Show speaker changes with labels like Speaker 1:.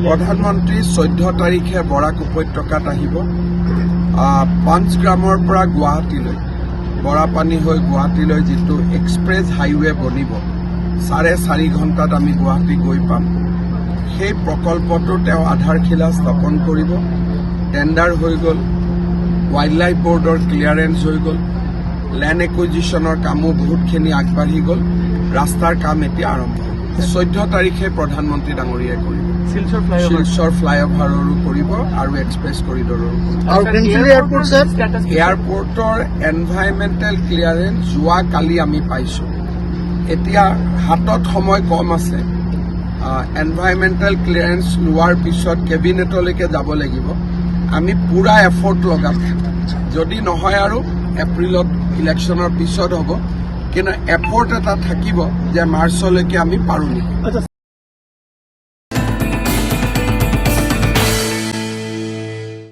Speaker 1: প্ৰধানমন্ত্ৰী 14 তাৰিখে বৰাক উপত্যকাত আহিব। পাঞ্চগ্ৰামৰ পৰা গুৱাহাটীলৈ বৰাপানী হৈ গুৱাহাটীলৈ যিটো এক্সপ্ৰেছ হাইৱে বনিব 4.5 ঘণ্টাত আমি গুৱাহাটী গৈ পাম। সেই প্ৰকল্পটো তেওঁ আধাৰশিলা স্থাপন কৰিব। টেণ্ডাৰ হৈ গ'ল, ৱাইল্ড লাইফ বৰ্ডৰ ক্লিয়াৰেন্স হৈ গ'ল, লেণ্ড একুইজিশ্যনৰ কামো বহুতখিনি আগবাঢ়ি গ'ল। ৰাস্তাৰ কাম এতিয়া আৰম্ভ হ'ব। 14 তাৰিখে প্ৰধানমন্ত্ৰী ডাঙৰীয়াই কৰিব। শিলচৰ ফ্লাইঅভাৰৰো কৰিব আৰু এক্সপ্ৰেছ কৰিডৰো এয়াৰপৰ্টৰ এনভাইৰনমেণ্টেল ক্লিয়াৰেন্স যোৱাকালি আমি পাইছোঁ। এতিয়া হাতত সময় কম আছে। এনভাইৰনমেণ্টেল ক্লিয়াৰেন্স লোৱাৰ পিছত কেবিনেটলৈকে যাব লাগিব। আমি পুৰা এফৰ্ট লগাম। যদি নহয় আৰু এপ্ৰিলত ইলেকশ্যনৰ পিছত হ'ব, কিন্তু এফৰ্ট এটা থাকিব যে মাৰ্চলৈকে আমি পাৰোঁ নেকি।